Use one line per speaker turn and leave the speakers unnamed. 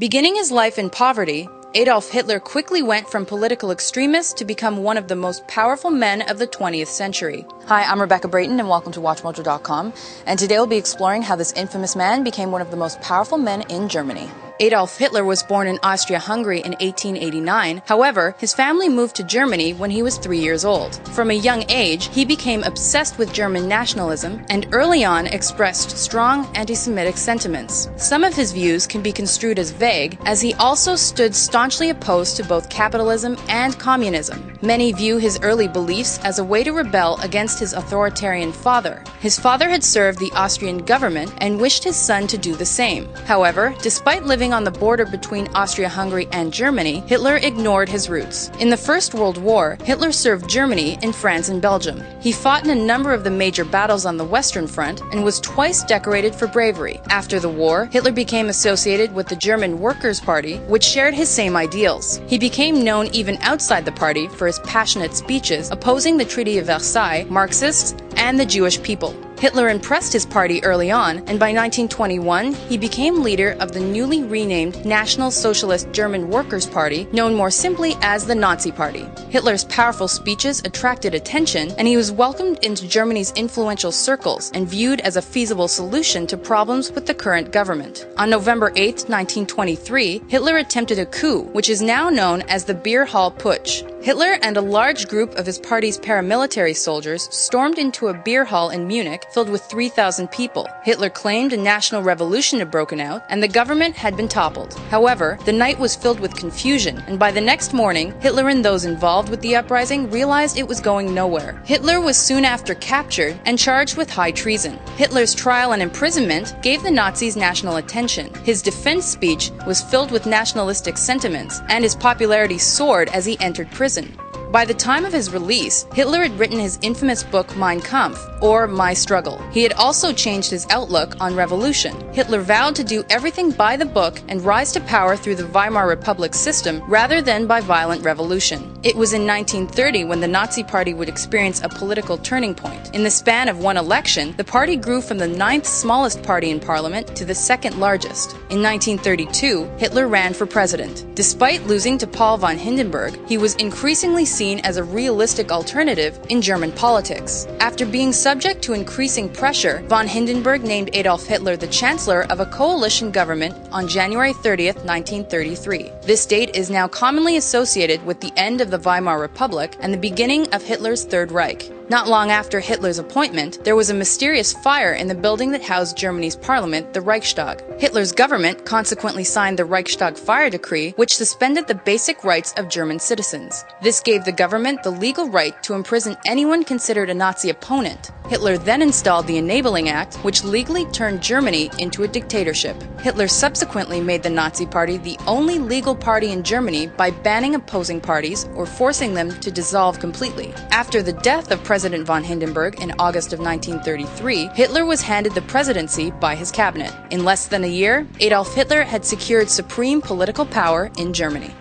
Beginning his life in poverty, Adolf Hitler quickly went from political extremist to become one of the most powerful men of the 20th century. Hi, I'm Rebecca Brayton and welcome to WatchMojo.com, and today we'll be exploring how this infamous man became one of the most powerful men in Germany. Adolf Hitler was born in Austria-Hungary in 1889. However, his family moved to Germany when he was 3 years old. From a young age, he became obsessed with German nationalism and early on expressed strong anti-Semitic sentiments. Some of his views can be construed as vague, as he also stood staunchly opposed to both capitalism and communism. Many view his early beliefs as a way to rebel against his authoritarian father. His father had served the Austrian government and wished his son to do the same. However, despite living on the border between Austria-Hungary and Germany, Hitler ignored his roots. In the First World War, Hitler served Germany in France and Belgium. He fought in a number of the major battles on the Western Front and was twice decorated for bravery. After the war, Hitler became associated with the German Workers' Party, which shared his same ideals. He became known even outside the party for his passionate speeches opposing the Treaty of Versailles, Marxists, and the Jewish people. Hitler impressed his party early on, and by 1921, he became leader of the newly renamed National Socialist German Workers' Party, known more simply as the Nazi Party. Hitler's powerful speeches attracted attention, and he was welcomed into Germany's influential circles and viewed as a feasible solution to problems with the current government. On November 8, 1923, Hitler attempted a coup, which is now known as the Beer Hall Putsch. Hitler and a large group of his party's paramilitary soldiers stormed into a beer hall in Munich filled with 3,000 people. Hitler claimed a national revolution had broken out and the government had been toppled. However, the night was filled with confusion, and by the next morning, Hitler and those involved with the uprising realized it was going nowhere. Hitler was soon after captured and charged with high treason. Hitler's trial and imprisonment gave the Nazis national attention. His defense speech was filled with nationalistic sentiments, and his popularity soared as he entered prison. By the time of his release, Hitler had written his infamous book Mein Kampf, or My Struggle. He had also changed his outlook on revolution. Hitler vowed to do everything by the book and rise to power through the Weimar Republic system rather than by violent revolution. It was in 1930 when the Nazi Party would experience a political turning point. In the span of one election, the party grew from the 9th smallest party in parliament to the 2nd largest. In 1932, Hitler ran for president. Despite losing to Paul von Hindenburg, he was increasingly seen as a realistic alternative in German politics. After being subject to increasing pressure, von Hindenburg named Adolf Hitler the chancellor of a coalition government on January 30th, 1933. This date is now commonly associated with the end of the Weimar Republic and the beginning of Hitler's Third Reich. Not long after Hitler's appointment, there was a mysterious fire in the building that housed Germany's parliament, the Reichstag. Hitler's government consequently signed the Reichstag Fire Decree, which suspended the basic rights of German citizens. This gave the government the legal right to imprison anyone considered a Nazi opponent. Hitler then installed the Enabling Act, which legally turned Germany into a dictatorship. Hitler subsequently made the Nazi Party the only legal party in Germany by banning opposing parties or forcing them to dissolve completely. After the death of President von Hindenburg in August of 1933, Hitler was handed the presidency by his cabinet. In less than a year, Adolf Hitler had secured supreme political power in Germany.